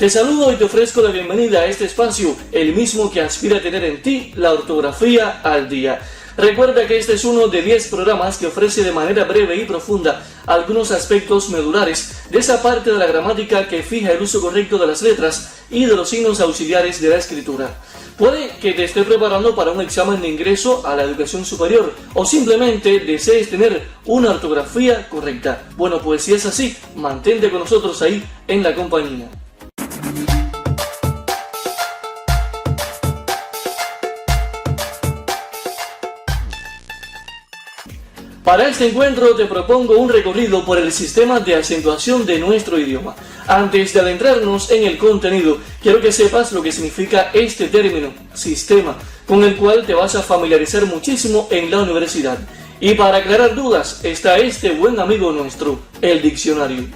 Te saludo y te ofrezco la bienvenida a este espacio, el mismo que aspira a tener en ti la ortografía al día. Recuerda que este es uno de 10 programas que ofrece de manera breve y profunda algunos aspectos medulares de esa parte de la gramática que fija el uso correcto de las letras y de los signos auxiliares de la escritura. Puede que te esté preparando para un examen de ingreso a la educación superior o simplemente desees tener una ortografía correcta. Bueno, pues si es así, mantente con nosotros ahí en la compañía. Para este encuentro te propongo un recorrido por el sistema de acentuación de nuestro idioma. Antes de adentrarnos en el contenido, quiero que sepas lo que significa este término, sistema, con el cual te vas a familiarizar muchísimo en la universidad. Y para aclarar dudas, está este buen amigo nuestro, el diccionario.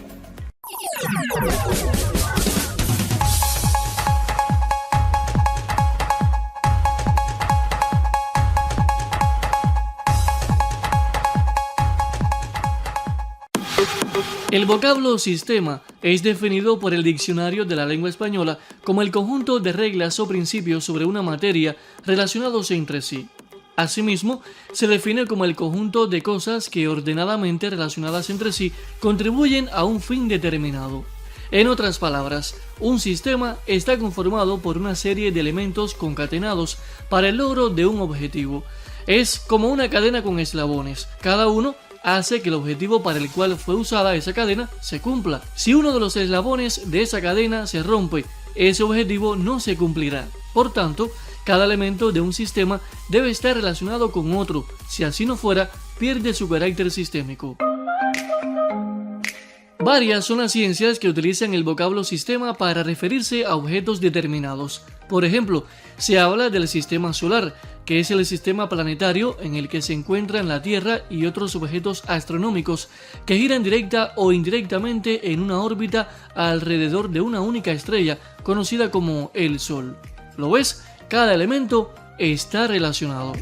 El vocablo sistema es definido por el Diccionario de la Lengua Española como el conjunto de reglas o principios sobre una materia relacionados entre sí. Asimismo, se define como el conjunto de cosas que ordenadamente relacionadas entre sí contribuyen a un fin determinado. En otras palabras, un sistema está conformado por una serie de elementos concatenados para el logro de un objetivo. Es como una cadena con eslabones, cada uno hace que el objetivo para el cual fue usada esa cadena se cumpla. Si uno de los eslabones de esa cadena se rompe, ese objetivo no se cumplirá. Por tanto, cada elemento de un sistema debe estar relacionado con otro. Si así no fuera, pierde su carácter sistémico. Varias son las ciencias que utilizan el vocablo sistema para referirse a objetos determinados. Por ejemplo, se habla del sistema solar, que es el sistema planetario en el que se encuentran la Tierra y otros objetos astronómicos que giran directa o indirectamente en una órbita alrededor de una única estrella, conocida como el Sol. ¿Lo ves? Cada elemento está relacionado.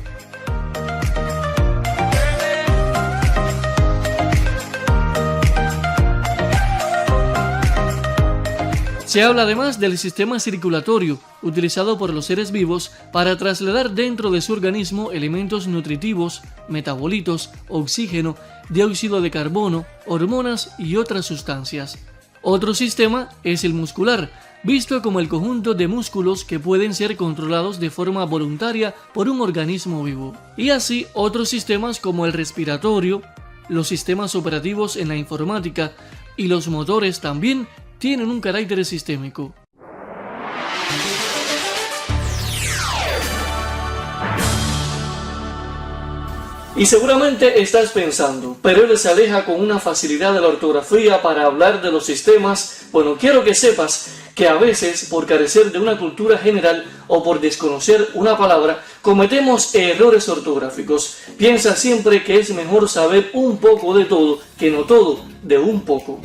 Se habla además del sistema circulatorio, utilizado por los seres vivos para trasladar dentro de su organismo elementos nutritivos, metabolitos, oxígeno, dióxido de carbono, hormonas y otras sustancias. Otro sistema es el muscular, visto como el conjunto de músculos que pueden ser controlados de forma voluntaria por un organismo vivo. Y así otros sistemas como el respiratorio, los sistemas operativos en la informática y los motores también tienen un carácter sistémico. Y seguramente estás pensando, pero él se aleja con una facilidad de la ortografía para hablar de los sistemas. Bueno, quiero que sepas que a veces, por carecer de una cultura general o por desconocer una palabra, cometemos errores ortográficos. Piensa siempre que es mejor saber un poco de todo que no todo de un poco.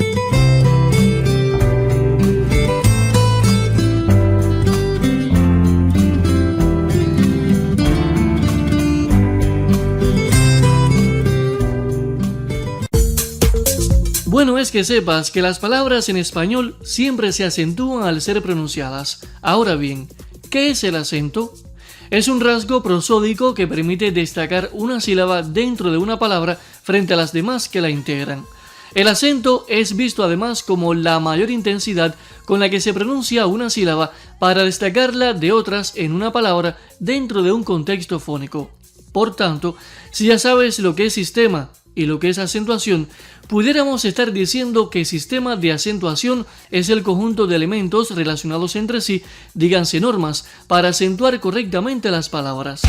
Bueno es que sepas que las palabras en español siempre se acentúan al ser pronunciadas. Ahora bien, ¿qué es el acento? Es un rasgo prosódico que permite destacar una sílaba dentro de una palabra frente a las demás que la integran. El acento es visto además como la mayor intensidad con la que se pronuncia una sílaba para destacarla de otras en una palabra dentro de un contexto fónico. Por tanto, si ya sabes lo que es sistema y lo que es acentuación, pudiéramos estar diciendo que sistema de acentuación es el conjunto de elementos relacionados entre sí, díganse normas, para acentuar correctamente las palabras.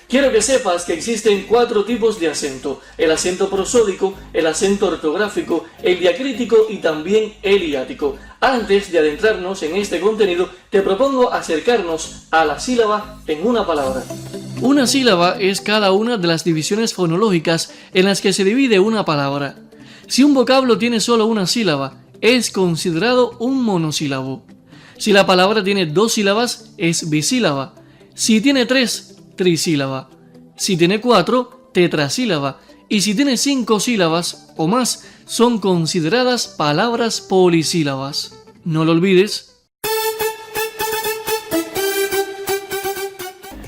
Quiero que sepas que existen 4 tipos de acento: el acento prosódico, el acento ortográfico, el diacrítico y también el hiático. Antes de adentrarnos en este contenido, te propongo acercarnos a la sílaba en una palabra. Una sílaba es cada una de las divisiones fonológicas en las que se divide una palabra. Si un vocablo tiene solo una sílaba, es considerado un monosílabo. Si la palabra tiene 2 sílabas, es bisílaba. Si tiene 3, trisílaba. Si tiene 4, tetrasílaba. y si tiene 5 sílabas o más, son consideradas palabras polisílabas. No lo olvides.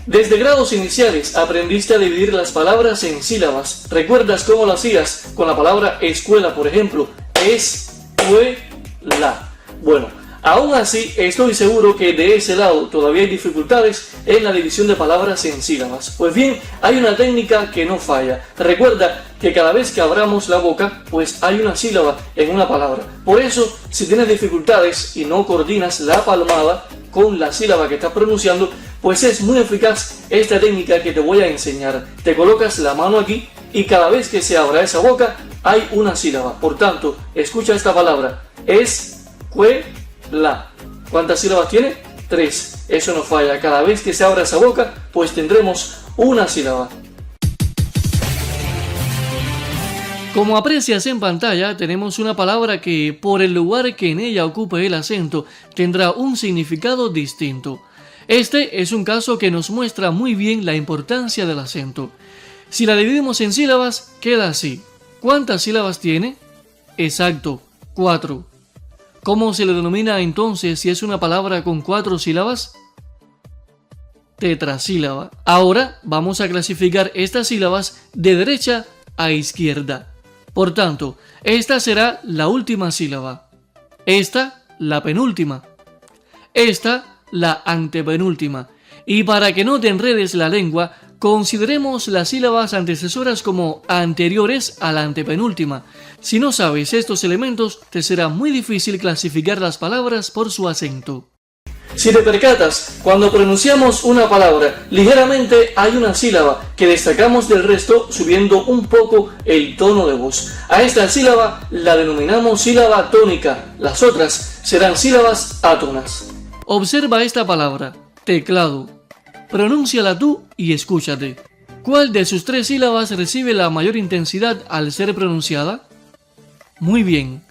Desde grados iniciales aprendiste a dividir las palabras en sílabas. ¿Recuerdas cómo lo hacías con la palabra escuela, por ejemplo? Escuela. Bueno, aún así estoy seguro que de ese lado todavía hay dificultades en la división de palabras en sílabas. Pues bien, hay una técnica que no falla. Recuerda que cada vez que abramos la boca, pues hay una sílaba en una palabra. Por eso, si tienes dificultades y no coordinas la palmada con la sílaba que estás pronunciando, pues es muy eficaz esta técnica que te voy a enseñar. Te colocas la mano aquí y cada vez que se abra esa boca hay una sílaba. Por tanto, escucha esta palabra. Escuela. ¿Cuántas sílabas tiene? 3. Eso no falla. Cada vez que se abra esa boca, pues tendremos una sílaba. Como aprecias en pantalla, tenemos una palabra que, por el lugar que en ella ocupe el acento, tendrá un significado distinto. Este es un caso que nos muestra muy bien la importancia del acento. Si la dividimos en sílabas, queda así. ¿Cuántas sílabas tiene? Exacto, 4. ¿Cómo se le denomina entonces si es una palabra con 4 sílabas? Tetrasílaba. Ahora vamos a clasificar estas sílabas de derecha a izquierda. Por tanto, esta será la última sílaba. Esta, la penúltima. Esta, la antepenúltima. Y para que no te enredes la lengua, consideremos las sílabas antecesoras como anteriores a la antepenúltima. Si no sabes estos elementos, te será muy difícil clasificar las palabras por su acento. Si te percatas, cuando pronunciamos una palabra, ligeramente hay una sílaba que destacamos del resto subiendo un poco el tono de voz. A esta sílaba la denominamos sílaba tónica, las otras serán sílabas átonas. Observa esta palabra, teclado. Pronúnciala tú y escúchate. ¿Cuál de sus 3 sílabas recibe la mayor intensidad al ser pronunciada? Muy bien,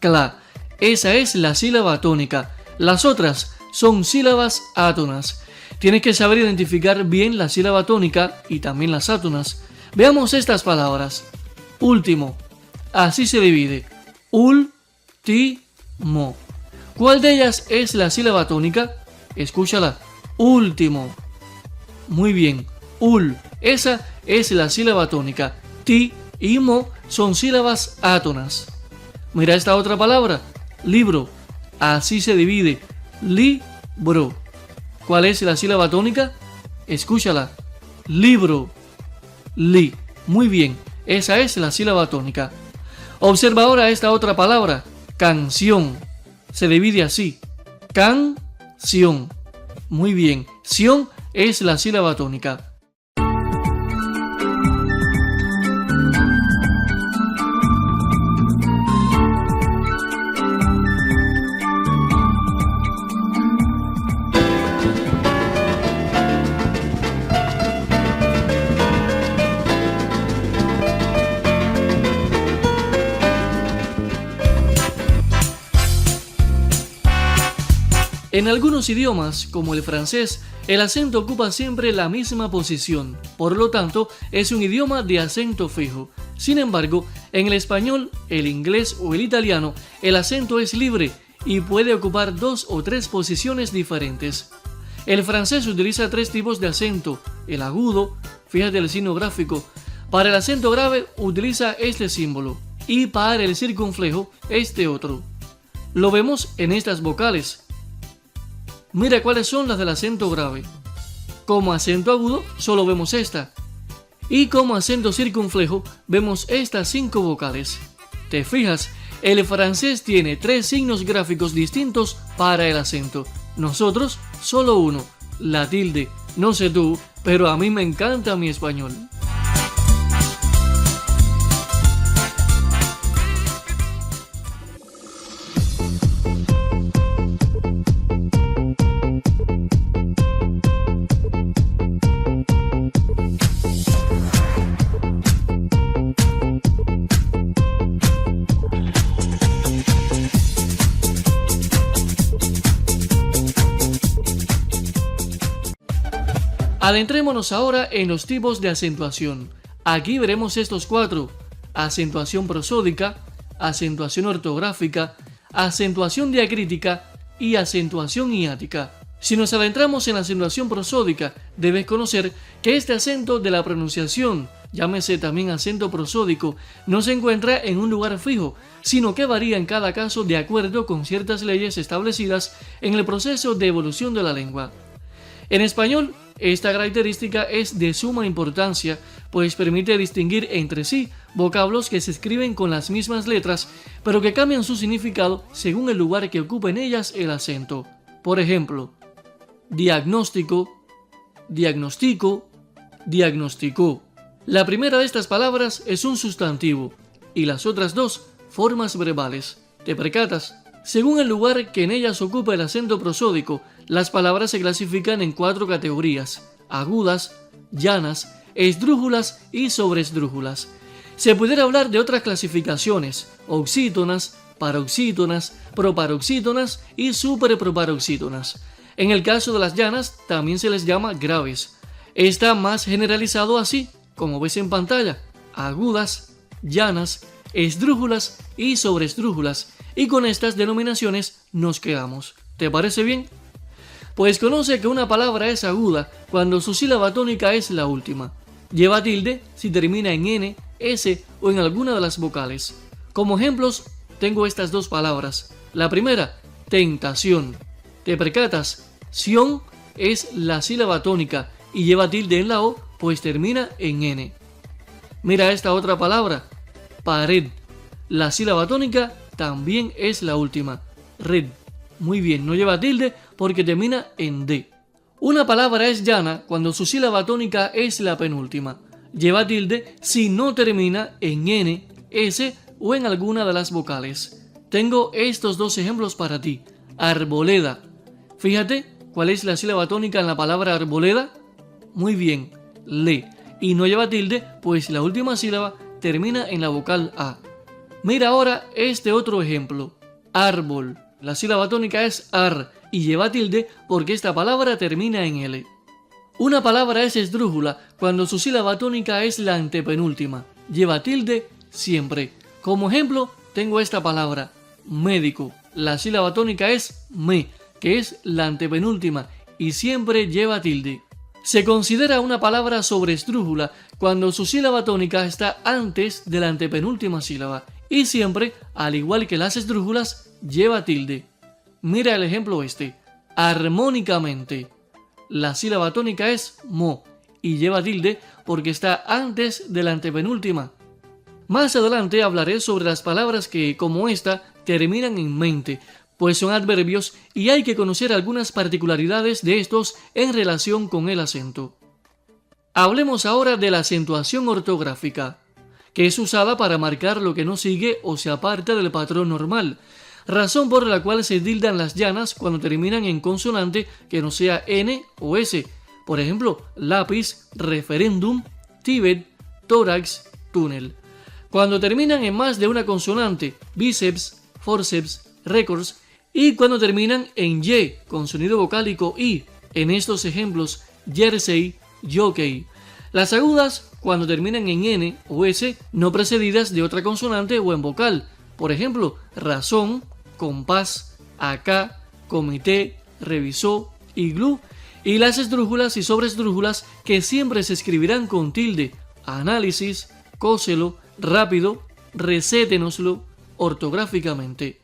cla. Esa es la sílaba tónica. Las otras son sílabas átonas. Tienes que saber identificar bien la sílaba tónica y también las átonas. Veamos estas palabras. Último. Así se divide. Último. ¿Cuál de ellas es la sílaba tónica? Escúchala. Último. Muy bien. Ul. Esa es la sílaba tónica. Ti y mo son sílabas átonas. Mira esta otra palabra. Libro. Así se divide. Libro. ¿Cuál es la sílaba tónica? Escúchala. Libro. Li. Muy bien. Esa es la sílaba tónica. Observa ahora esta otra palabra. Canción. Se divide así. Canción. Muy bien. Sion es la sílaba tónica. En algunos idiomas, como el francés, el acento ocupa siempre la misma posición, por lo tanto, es un idioma de acento fijo. Sin embargo, en el español, el inglés o el italiano, el acento es libre y puede ocupar 2 o 3 posiciones diferentes. El francés utiliza 3 tipos de acento: el agudo, fíjate el signo gráfico, para el acento grave utiliza este símbolo y para el circunflejo este otro. Lo vemos en estas vocales. Mira cuáles son las del acento grave. Como acento agudo solo vemos esta. Y como acento circunflejo vemos estas 5 vocales. ¿Te fijas? El francés tiene 3 signos gráficos distintos para el acento. Nosotros solo uno, la tilde. No sé tú, pero a mí me encanta mi español. Adentrémonos ahora en los tipos de acentuación. Aquí veremos estos 4: acentuación prosódica, acentuación ortográfica, acentuación diacrítica y acentuación hiática. Si nos adentramos en la acentuación prosódica, debes conocer que este acento de la pronunciación, llámese también acento prosódico, no se encuentra en un lugar fijo, sino que varía en cada caso de acuerdo con ciertas leyes establecidas en el proceso de evolución de la lengua. En español, esta característica es de suma importancia, pues permite distinguir entre sí vocablos que se escriben con las mismas letras, pero que cambian su significado según el lugar que ocupa en ellas el acento. Por ejemplo, diagnóstico, diagnostico, diagnosticó. La primera de estas palabras es un sustantivo y las otras dos formas verbales. ¿Te percatas? Según el lugar que en ellas ocupa el acento prosódico, las palabras se clasifican en 4 categorías: agudas, llanas, esdrújulas y sobreesdrújulas. Se pudiera hablar de otras clasificaciones: oxítonas, paroxítonas, proparoxítonas y superproparoxítonas. En el caso de las llanas también se les llama graves. Está más generalizado así, como ves en pantalla: agudas, llanas, esdrújulas y sobreesdrújulas, y con estas denominaciones nos quedamos. ¿Te parece bien? Pues conoce que una palabra es aguda cuando su sílaba tónica es la última. Lleva tilde si termina en N, S o en alguna de las vocales. Como ejemplos, tengo estas 2 palabras. La primera, tentación. ¿Te percatas? Sion es la sílaba tónica y lleva tilde en la O, pues termina en N. Mira esta otra palabra, pared. La sílaba tónica también es la última, red. Muy bien, no lleva tilde porque termina en D. Una palabra es llana cuando su sílaba tónica es la penúltima. Lleva tilde si no termina en N, S o en alguna de las vocales. Tengo estos 2 ejemplos para ti. Arboleda. Fíjate cuál es la sílaba tónica en la palabra arboleda. Muy bien, le. Y no lleva tilde, pues la última sílaba termina en la vocal A. Mira ahora este otro ejemplo. Árbol. La sílaba tónica es ar y lleva tilde porque esta palabra termina en L. Una palabra es esdrújula cuando su sílaba tónica es la antepenúltima. Lleva tilde siempre. Como ejemplo, tengo esta palabra, médico. La sílaba tónica es me, que es la antepenúltima y siempre lleva tilde. Se considera una palabra sobreesdrújula cuando su sílaba tónica está antes de la antepenúltima sílaba y siempre, al igual que las esdrújulas, lleva tilde. Mira el ejemplo este. Armónicamente. La sílaba tónica es mo y lleva tilde porque está antes de la antepenúltima. Más adelante hablaré sobre las palabras que, como esta, terminan en mente, pues son adverbios y hay que conocer algunas particularidades de estos en relación con el acento. Hablemos ahora de la acentuación ortográfica, que es usada para marcar lo que no sigue o se aparta del patrón normal, razón por la cual se tildan las llanas cuando terminan en consonante que no sea N o S. Por ejemplo, lápiz, referéndum, Tíbet, tórax, túnel. Cuando terminan en más de una consonante, bíceps, forceps, récords, y cuando terminan en Y con sonido vocálico I, en estos ejemplos, jersey, jockey. Las agudas cuando terminan en N o S no precedidas de otra consonante o en vocal, por ejemplo, razón, compás, acá, comité, revisó, iglú, y las esdrújulas y sobreesdrújulas que siempre se escribirán con tilde, análisis, cóselo, rápido, recétenoslo ortográficamente.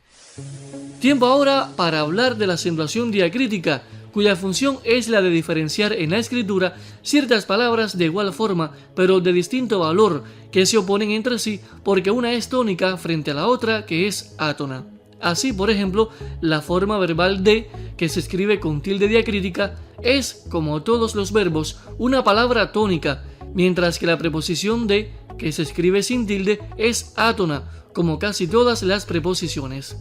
Tiempo ahora para hablar de la acentuación diacrítica, cuya función es la de diferenciar en la escritura ciertas palabras de igual forma, pero de distinto valor, que se oponen entre sí porque una es tónica frente a la otra que es átona. Así, por ejemplo, la forma verbal de, que se escribe con tilde diacrítica, es, como todos los verbos, una palabra tónica, mientras que la preposición de, que se escribe sin tilde, es átona, como casi todas las preposiciones.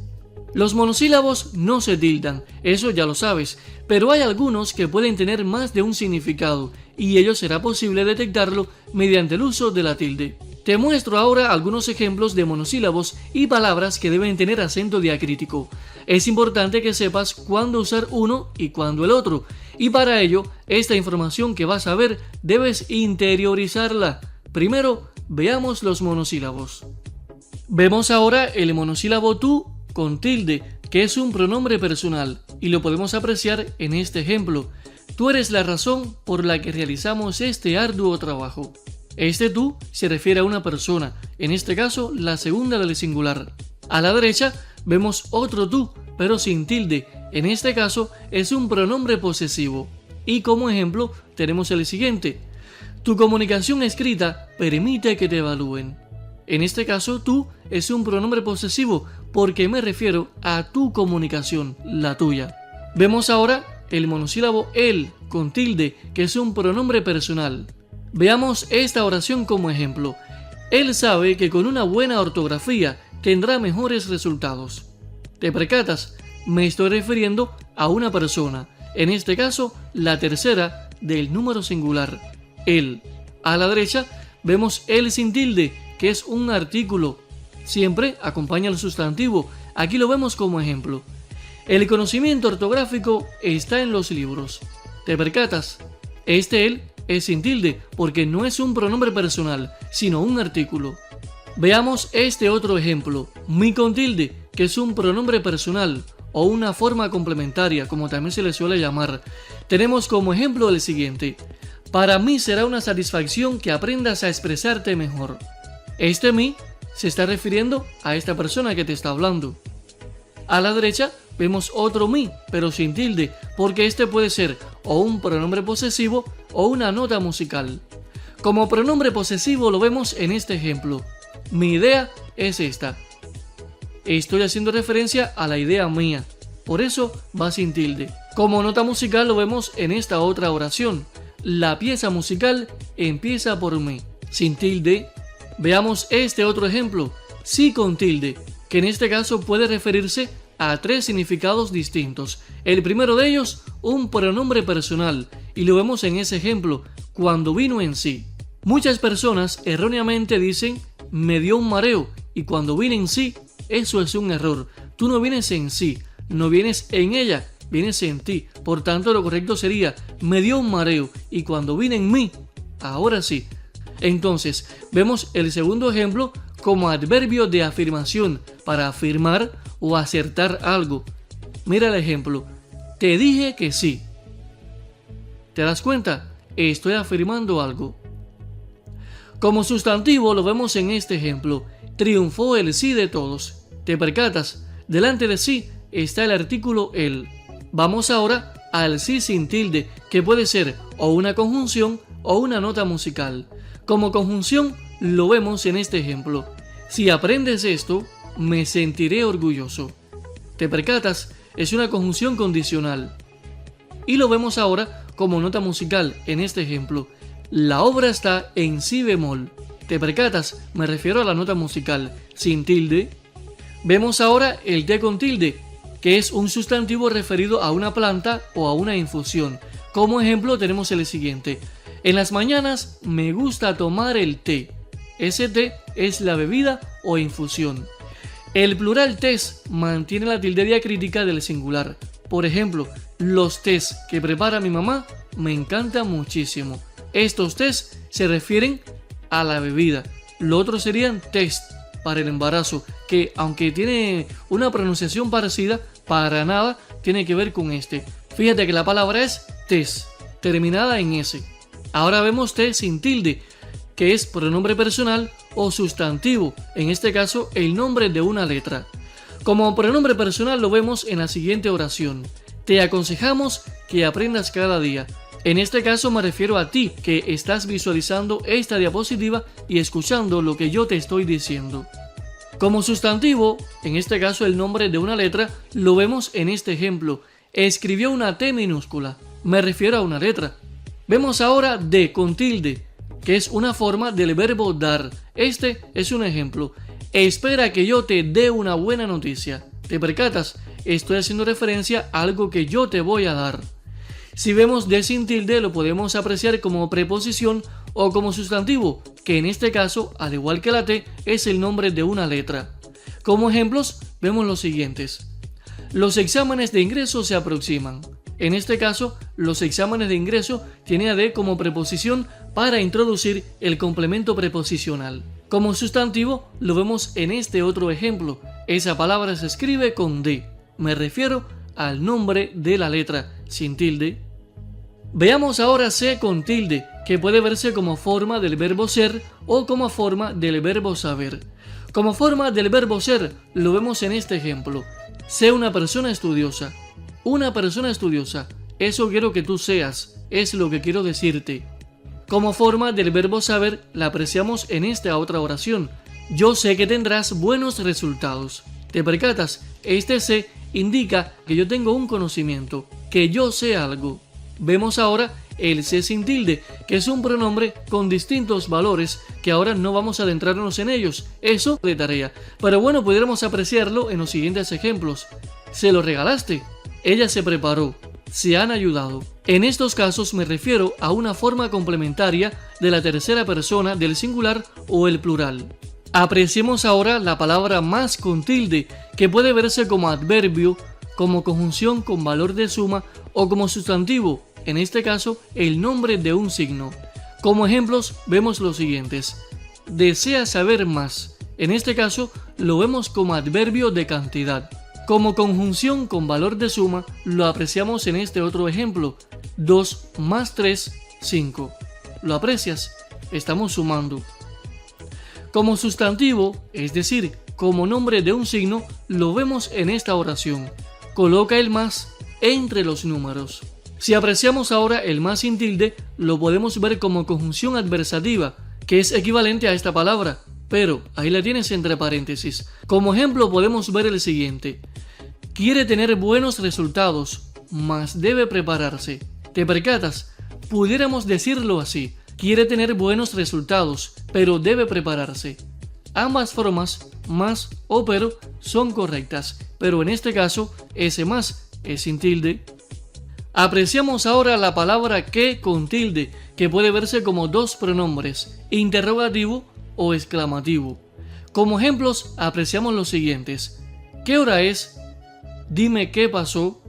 Los monosílabos no se tildan, eso ya lo sabes, pero hay algunos que pueden tener más de un significado, y ello será posible detectarlo mediante el uso de la tilde. Te muestro ahora algunos ejemplos de monosílabos y palabras que deben tener acento diacrítico. Es importante que sepas cuándo usar uno y cuándo el otro, y para ello, esta información que vas a ver debes interiorizarla. Primero, veamos los monosílabos. Vemos ahora el monosílabo tú con tilde, que es un pronombre personal, y lo podemos apreciar en este ejemplo. Tú eres la razón por la que realizamos este arduo trabajo. Este tú se refiere a una persona, en este caso la segunda del singular. A la derecha vemos otro tú, pero sin tilde, en este caso es un pronombre posesivo. Y como ejemplo tenemos el siguiente: tu comunicación escrita permite que te evalúen. En este caso tú es un pronombre posesivo porque me refiero a tu comunicación, la tuya. Vemos ahora el monosílabo él con tilde, que es un pronombre personal. Veamos esta oración como ejemplo. Él sabe que con una buena ortografía tendrá mejores resultados. ¿Te percatas? Me estoy refiriendo a una persona, en este caso la tercera del número singular, él. A la derecha vemos él sin tilde, que es un artículo. Siempre acompaña al sustantivo. Aquí lo vemos como ejemplo. El conocimiento ortográfico está en los libros. ¿Te percatas? Este él es sin tilde porque no es un pronombre personal, sino un artículo. Veamos este otro ejemplo, mi con tilde, que es un pronombre personal o una forma complementaria, como también se le suele llamar. Tenemos como ejemplo el siguiente: para mí será una satisfacción que aprendas a expresarte mejor. Este mí se está refiriendo a esta persona que te está hablando. A la derecha vemos otro mí, pero sin tilde, porque este puede ser o un pronombre posesivo o una nota musical. Como pronombre posesivo lo vemos en este ejemplo. Mi idea es esta. Estoy haciendo referencia a la idea mía, por eso va sin tilde. Como nota musical lo vemos en esta otra oración. La pieza musical empieza por mí, sin tilde. Veamos este otro ejemplo, sí con tilde, que en este caso puede referirse a tres significados distintos. El primero de ellos, un pronombre personal, y lo vemos en ese ejemplo, cuando vino en sí. Muchas personas erróneamente dicen, me dio un mareo, y cuando vine en sí, eso es un error. Tú no vienes en sí, no vienes en ella, vienes en ti. Por tanto, lo correcto sería, me dio un mareo, y cuando vine en mí, ahora sí. Entonces, vemos el segundo ejemplo como adverbio de afirmación, para afirmar o acertar algo. Mira el ejemplo, te dije que sí. ¿Te das cuenta? Estoy afirmando algo. Como sustantivo lo vemos en este ejemplo, triunfó el sí de todos. ¿Te percatas? Delante de sí está el artículo el. Vamos ahora al sí sin tilde, que puede ser o una conjunción o una nota musical. Como conjunción lo vemos en este ejemplo. Si aprendes esto, me sentiré orgulloso. ¿Te percatas? Es una conjunción condicional. Y lo vemos ahora como nota musical en este ejemplo. La obra está en si bemol. ¿Te percatas? Me refiero a la nota musical, sin tilde. Vemos ahora el té con tilde, que es un sustantivo referido a una planta o a una infusión. Como ejemplo tenemos el siguiente. En las mañanas me gusta tomar el té. Ese té es la bebida o infusión. El plural tés mantiene la tilde diacrítica del singular. Por ejemplo, los tés que prepara mi mamá me encantan muchísimo. Estos tés se refieren a la bebida. Lo otro serían test para el embarazo, que aunque tiene una pronunciación parecida, para nada tiene que ver con este. Fíjate que la palabra es tés, terminada en S. Ahora vemos té sin tilde, que es pronombre personal o sustantivo, en este caso el nombre de una letra. Como pronombre personal lo vemos en la siguiente oración. Te aconsejamos que aprendas cada día. En este caso me refiero a ti, que estás visualizando esta diapositiva y escuchando lo que yo te estoy diciendo. Como sustantivo, en este caso el nombre de una letra, lo vemos en este ejemplo. Escribió una T minúscula. Me refiero a una letra. Vemos ahora de con tilde, que es una forma del verbo dar. Este es un ejemplo. Espera que yo te dé una buena noticia. ¿Te percatas? Estoy haciendo referencia a algo que yo te voy a dar. Si vemos de sin tilde lo podemos apreciar como preposición o como sustantivo, que en este caso, al igual que la T, es el nombre de una letra. Como ejemplos, vemos los siguientes. Los exámenes de ingreso se aproximan. En este caso, los exámenes de ingreso tiene a de como preposición para introducir el complemento preposicional. Como sustantivo lo vemos en este otro ejemplo. Esa palabra se escribe con D. Me refiero al nombre de la letra, sin tilde. Veamos ahora C con tilde, que puede verse como forma del verbo ser o como forma del verbo saber. Como forma del verbo ser lo vemos en este ejemplo. Sé una persona estudiosa. Una persona estudiosa. Eso quiero que tú seas. Es lo que quiero decirte. Como forma del verbo saber la apreciamos en esta otra oración. Yo sé que tendrás buenos resultados. ¿Te percatas? Este sé indica que yo tengo un conocimiento, que yo sé algo. Vemos ahora el sé sin tilde, que es un pronombre con distintos valores que ahora no vamos a adentrarnos en ellos, eso de tarea. Pero bueno, pudiéramos apreciarlo en los siguientes ejemplos. Se lo regalaste, ella se preparó, se han ayudado. En estos casos me refiero a una forma complementaria de la tercera persona del singular o el plural. Apreciemos ahora la palabra más con tilde, que puede verse como adverbio, como conjunción con valor de suma o como sustantivo, en este caso el nombre de un signo. Como ejemplos vemos los siguientes. Desea saber más, en este caso lo vemos como adverbio de cantidad. Como conjunción con valor de suma lo apreciamos en este otro ejemplo. 2 más 3, 5. ¿Lo aprecias? Estamos sumando. Como sustantivo, es decir, como nombre de un signo, lo vemos en esta oración. Coloca el más entre los números. Si apreciamos ahora el más sin tilde, lo podemos ver como conjunción adversativa, que es equivalente a esta palabra, pero ahí la tienes entre paréntesis. Como ejemplo podemos ver el siguiente. Quiere tener buenos resultados, mas debe prepararse. ¿Te percatas? Pudiéramos decirlo así. Quiere tener buenos resultados, pero debe prepararse. Ambas formas, más o pero, son correctas, pero en este caso, ese más es sin tilde. Apreciamos ahora la palabra que con tilde, que puede verse como dos pronombres, interrogativo o exclamativo. Como ejemplos, apreciamos los siguientes. ¿Qué hora es? Dime qué pasó.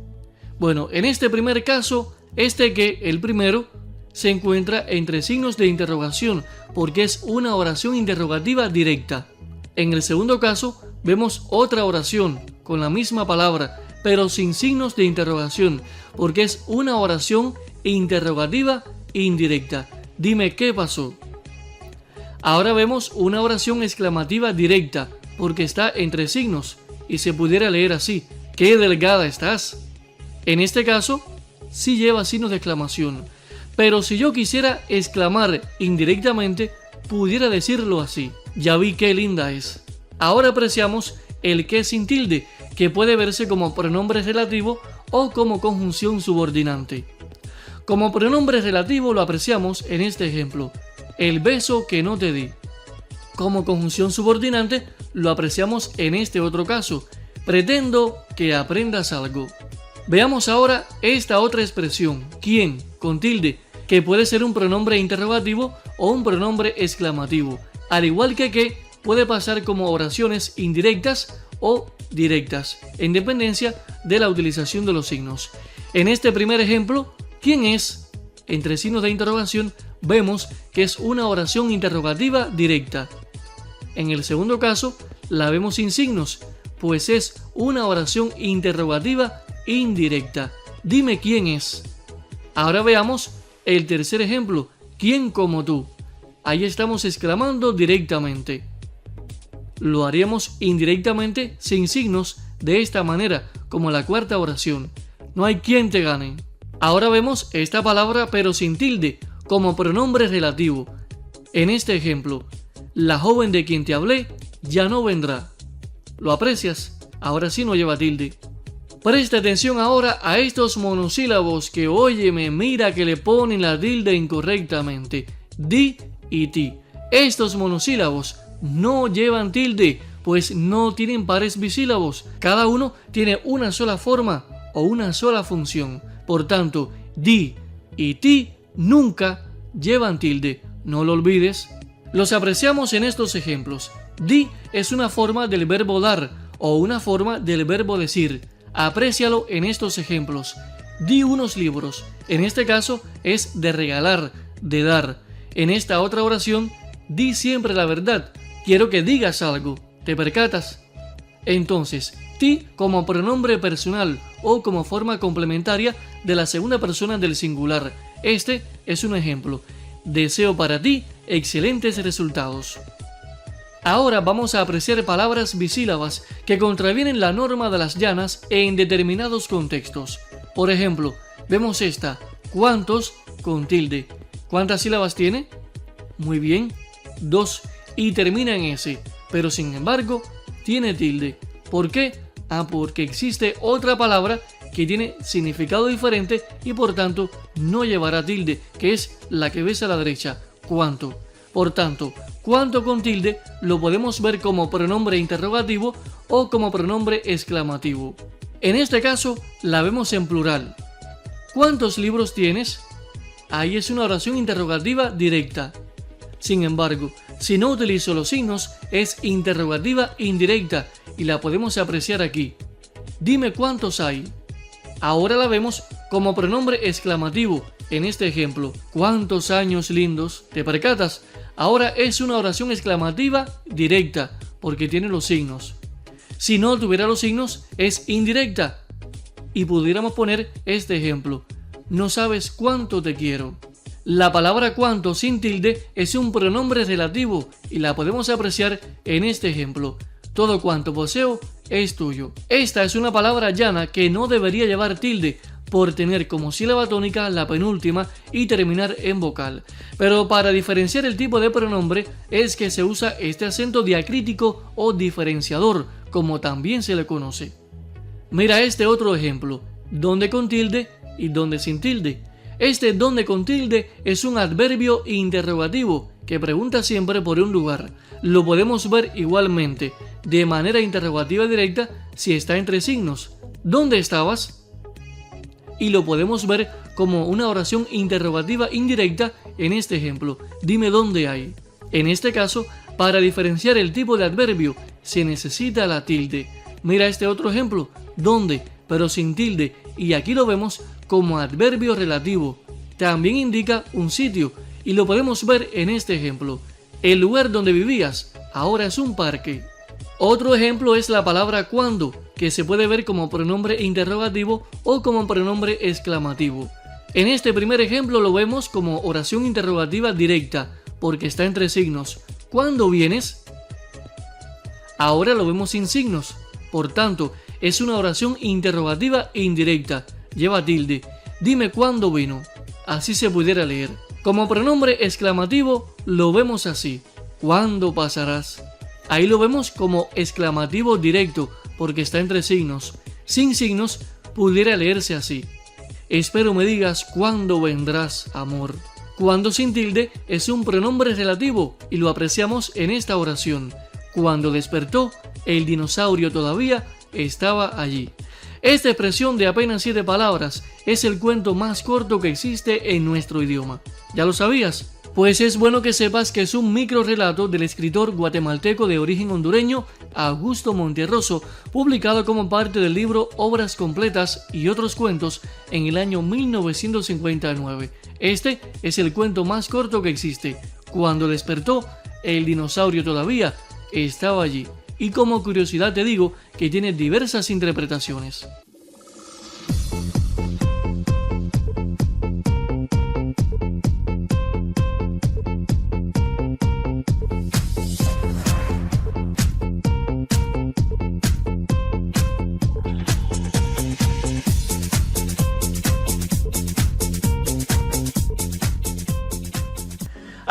Bueno, en este primer caso, el primero, se encuentra entre signos de interrogación porque es una oración interrogativa directa. En el segundo caso vemos otra oración con la misma palabra pero sin signos de interrogación porque es una oración interrogativa indirecta. Dime qué pasó. Ahora vemos una oración exclamativa directa porque está entre signos y se pudiera leer así: ¡qué delgada estás! En este caso sí lleva signos de exclamación. Pero si yo quisiera exclamar indirectamente, pudiera decirlo así: ya vi qué linda es. Ahora apreciamos el que sin tilde, que puede verse como pronombre relativo o como conjunción subordinante. Como pronombre relativo lo apreciamos en este ejemplo: el beso que no te di. Como conjunción subordinante lo apreciamos en este otro caso: pretendo que aprendas algo. Veamos ahora esta otra expresión, quién, con tilde, que puede ser un pronombre interrogativo o un pronombre exclamativo, al igual que puede pasar como oraciones indirectas o directas, en dependencia de la utilización de los signos. En este primer ejemplo, ¿quién es? Entre signos de interrogación vemos que es una oración interrogativa directa. En el segundo caso, la vemos sin signos, pues es una oración interrogativa indirecta. Dime quién es. Ahora veamos el tercer ejemplo, ¿quién como tú? Ahí estamos exclamando directamente. Lo haríamos indirectamente sin signos de esta manera, como la cuarta oración. No hay quien te gane. Ahora vemos esta palabra pero sin tilde, como pronombre relativo. En este ejemplo, la joven de quien te hablé ya no vendrá. ¿Lo aprecias? Ahora sí no lleva tilde. Presta atención ahora a estos monosílabos que, óyeme, mira que le ponen la tilde incorrectamente. Di y ti. Estos monosílabos no llevan tilde, pues no tienen pares bisílabos. Cada uno tiene una sola forma o una sola función. Por tanto, di y ti nunca llevan tilde. No lo olvides. Los apreciamos en estos ejemplos. Di es una forma del verbo dar o una forma del verbo decir. Aprécialo en estos ejemplos. Di unos libros. En este caso es de regalar, de dar. En esta otra oración, di siempre la verdad. Quiero que digas algo. ¿Te percatas? Entonces, ti como pronombre personal o como forma complementaria de la segunda persona del singular. Este es un ejemplo. Deseo para ti excelentes resultados. Ahora vamos a apreciar palabras bisílabas que contravienen la norma de las llanas en determinados contextos. Por ejemplo, vemos esta, ¿cuántos? Con tilde. ¿Cuántas sílabas tiene? Muy bien, 2 y termina en S, pero sin embargo tiene tilde. ¿Por qué? Porque existe otra palabra que tiene significado diferente y por tanto no llevará tilde, que es la que ves a la derecha, cuánto. Por tanto, cuánto con tilde lo podemos ver como pronombre interrogativo o como pronombre exclamativo. En este caso la vemos en plural. ¿Cuántos libros tienes? Ahí es una oración interrogativa directa. Sin embargo, si no utilizo los signos, es interrogativa indirecta y la podemos apreciar aquí. Dime cuántos hay. Ahora la vemos como pronombre exclamativo en este ejemplo. ¿Cuántos años lindos? ¿Te percatas? Ahora es una oración exclamativa directa porque tiene los signos. Si no tuviera los signos, es indirecta. Y pudiéramos poner este ejemplo. No sabes cuánto te quiero. La palabra cuánto sin tilde es un pronombre relativo y la podemos apreciar en este ejemplo. Todo cuanto poseo es tuyo. Esta es una palabra llana que no debería llevar tilde por tener como sílaba tónica la penúltima y terminar en vocal. Pero para diferenciar el tipo de pronombre es que se usa este acento diacrítico o diferenciador, como también se le conoce. Mira este otro ejemplo, donde con tilde y donde sin tilde. Este donde con tilde es un adverbio interrogativo que pregunta siempre por un lugar. Lo podemos ver igualmente de manera interrogativa directa si está entre signos. ¿Dónde estabas? Y lo podemos ver como una oración interrogativa indirecta en este ejemplo. Dime dónde hay. En este caso, para diferenciar el tipo de adverbio, se necesita la tilde. Mira este otro ejemplo, ¿dónde? Pero sin tilde, y aquí lo vemos como adverbio relativo. También indica un sitio, y lo podemos ver en este ejemplo. El lugar donde vivías ahora es un parque. Otro ejemplo es la palabra cuándo, que se puede ver como pronombre interrogativo o como pronombre exclamativo. En este primer ejemplo lo vemos como oración interrogativa directa, porque está entre signos. ¿Cuándo vienes? Ahora lo vemos sin signos, por tanto, es una oración interrogativa indirecta, lleva tilde. Dime cuándo vino. Así se pudiera leer. Como pronombre exclamativo lo vemos así. ¿Cuándo pasarás? Ahí lo vemos como exclamativo directo porque está entre signos. Sin signos pudiera leerse así. Espero me digas cuándo vendrás, amor. Cuando sin tilde es un pronombre relativo y lo apreciamos en esta oración. Cuando despertó, el dinosaurio todavía estaba allí. Esta expresión de apenas 7 palabras es el cuento más corto que existe en nuestro idioma. ¿Ya lo sabías? Pues es bueno que sepas que es un microrrelato del escritor guatemalteco de origen hondureño Augusto Monterroso, publicado como parte del libro Obras Completas y otros cuentos en el año 1959. Este es el cuento más corto que existe. Cuando despertó, el dinosaurio todavía estaba allí. Y como curiosidad te digo que tiene diversas interpretaciones.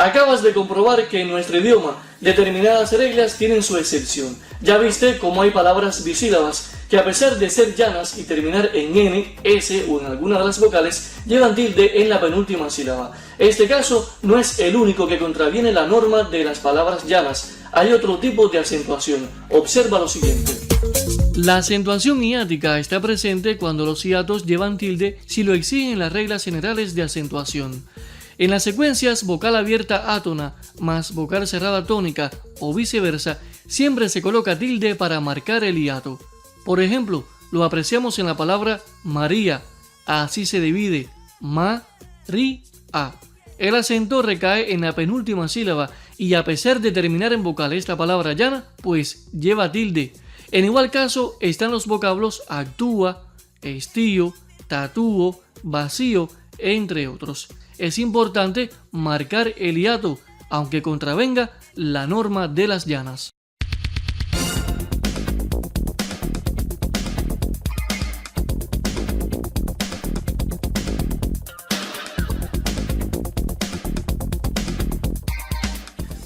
Acabas de comprobar que en nuestro idioma determinadas reglas tienen su excepción. Ya viste cómo hay palabras bisílabas que a pesar de ser llanas y terminar en N, S o en alguna de las vocales, llevan tilde en la penúltima sílaba. Este caso no es el único que contraviene la norma de las palabras llanas. Hay otro tipo de acentuación. Observa lo siguiente. La acentuación hiática está presente cuando los hiatos llevan tilde si lo exigen las reglas generales de acentuación. En las secuencias vocal abierta átona más vocal cerrada tónica o viceversa, siempre se coloca tilde para marcar el hiato. Por ejemplo, lo apreciamos en la palabra María, así se divide, ma-ri-a. el acento recae en la penúltima sílaba y a pesar de terminar en vocal esta palabra llana, pues lleva tilde. En igual caso están los vocablos actúa, estío, tatúo, vacío, entre otros. Es importante marcar el hiato, aunque contravenga la norma de las llanas.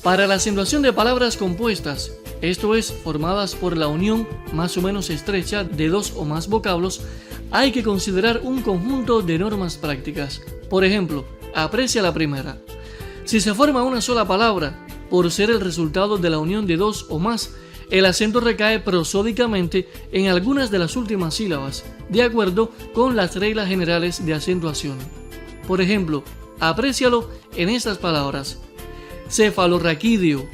Para la acentuación de palabras compuestas, esto es, formadas por la unión más o menos estrecha de dos o más vocablos, hay que considerar un conjunto de normas prácticas. Por ejemplo, aprecia la primera. Si se forma una sola palabra, por ser el resultado de la unión de dos o más, el acento recae prosódicamente en algunas de las últimas sílabas, de acuerdo con las reglas generales de acentuación. Por ejemplo, aprécialo en estas palabras: cefalorraquídeo,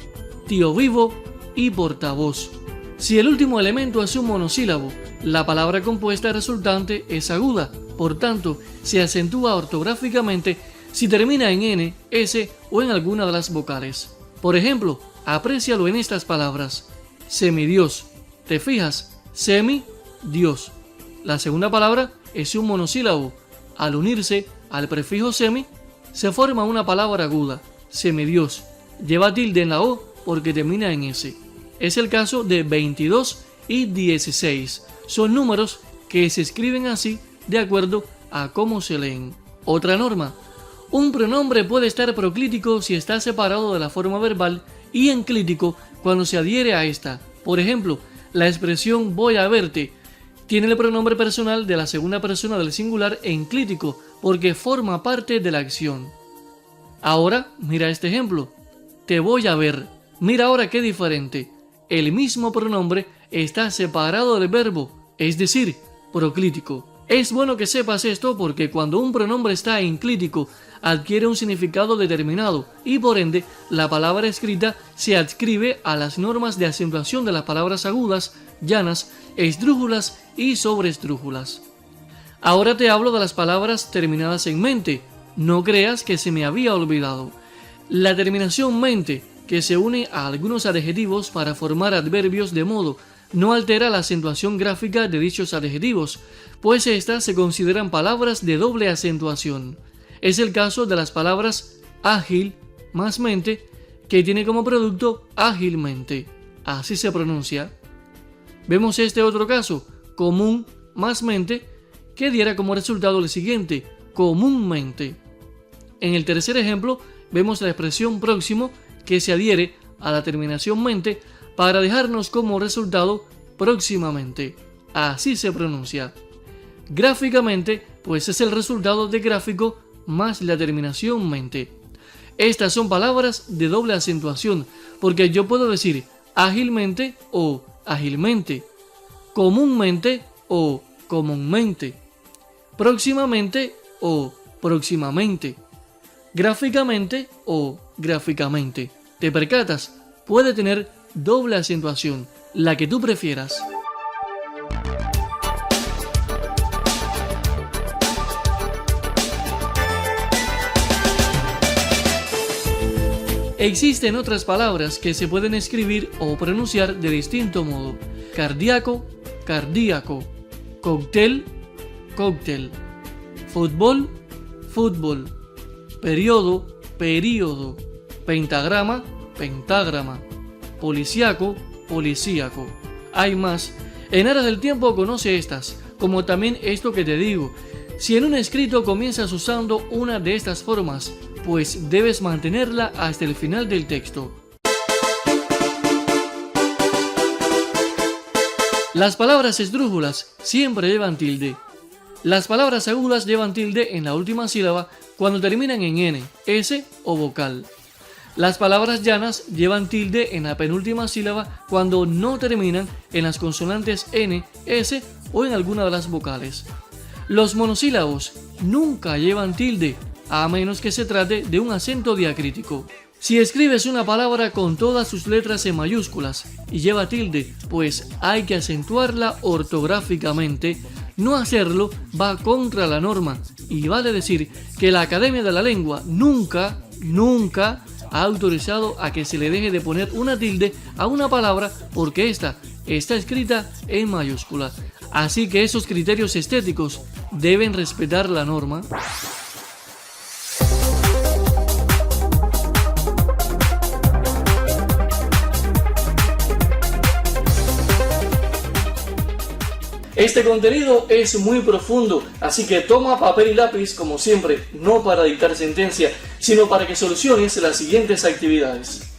tío vivo y portavoz. Si el último elemento es un monosílabo, la palabra compuesta resultante es aguda, por tanto, se acentúa ortográficamente si termina en N, S o en alguna de las vocales. Por ejemplo, aprécialo en estas palabras: semidios. ¿Te fijas? Semi, Dios. La segunda palabra es un monosílabo. Al unirse al prefijo semi, se forma una palabra aguda: semidios. Lleva tilde en la O porque termina en S. Es el caso de 22 y 16. Son números que se escriben así de acuerdo a cómo se leen. Otra norma: un pronombre puede estar proclítico si está separado de la forma verbal y enclítico cuando se adhiere a esta. Por ejemplo, la expresión voy a verte tiene el pronombre personal de la segunda persona del singular enclítico porque forma parte de la acción. Ahora, mira este ejemplo: te voy a ver. Mira ahora qué diferente. El mismo pronombre está separado del verbo, es decir, proclítico. Es bueno que sepas esto porque cuando un pronombre está enclítico adquiere un significado determinado y por ende la palabra escrita se adscribe a las normas de acentuación de las palabras agudas, llanas, esdrújulas y sobreesdrújulas. Ahora te hablo de las palabras terminadas en mente. No creas que se me había olvidado. La terminación mente, que se une a algunos adjetivos para formar adverbios de modo, no altera la acentuación gráfica de dichos adjetivos, pues estas se consideran palabras de doble acentuación. Es el caso de las palabras ágil más mente, que tiene como producto ágilmente. Así se pronuncia. Vemos este otro caso, común más mente, que diera como resultado el siguiente: comúnmente. En el tercer ejemplo, vemos la expresión próximo, que se adhiere a la terminación mente para dejarnos como resultado próximamente. Así se pronuncia. Gráficamente, pues es el resultado de gráfico más la terminación mente. Estas son palabras de doble acentuación, porque yo puedo decir ágilmente o ágilmente, comúnmente o comúnmente, próximamente o próximamente, gráficamente o gráficamente. ¿Te percatas? Puede tener doble acentuación, la que tú prefieras. Existen otras palabras que se pueden escribir o pronunciar de distinto modo: cardíaco, cardíaco, cóctel, cóctel, fútbol, fútbol, periodo, período, pentagrama, pentágrama, policíaco, policíaco. Hay más. En aras del tiempo conoce estas, como también esto que te digo. Si en un escrito comienzas usando una de estas formas, pues debes mantenerla hasta el final del texto. Las palabras esdrújulas siempre llevan tilde. Las palabras agudas llevan tilde en la última sílaba cuando terminan en N, S o vocal. Las palabras llanas llevan tilde en la penúltima sílaba cuando no terminan en las consonantes N, S o en alguna de las vocales. Los monosílabos nunca llevan tilde, a menos que se trate de un acento diacrítico. Si escribes una palabra con todas sus letras en mayúsculas y lleva tilde, pues hay que acentuarla ortográficamente. No hacerlo va contra la norma y vale decir que la Academia de la Lengua nunca ha autorizado a que se le deje de poner una tilde a una palabra porque esta está escrita en mayúscula. Así que esos criterios estéticos deben respetar la norma. Este contenido es muy profundo, así que toma papel y lápiz como siempre, no para dictar sentencia, sino para que soluciones las siguientes actividades.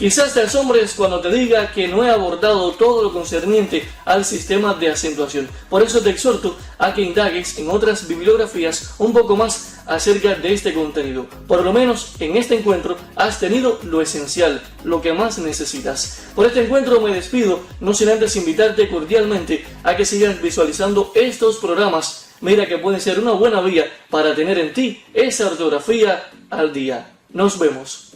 Quizás te asombres cuando te diga que no he abordado todo lo concerniente al sistema de acentuación. Por eso te exhorto a que indagues en otras bibliografías un poco más acerca de este contenido. Por lo menos en este encuentro has tenido lo esencial, lo que más necesitas. Por este encuentro me despido, no sin antes invitarte cordialmente a que sigas visualizando estos programas. Mira que puede ser una buena vía para tener en ti esa ortografía al día. Nos vemos.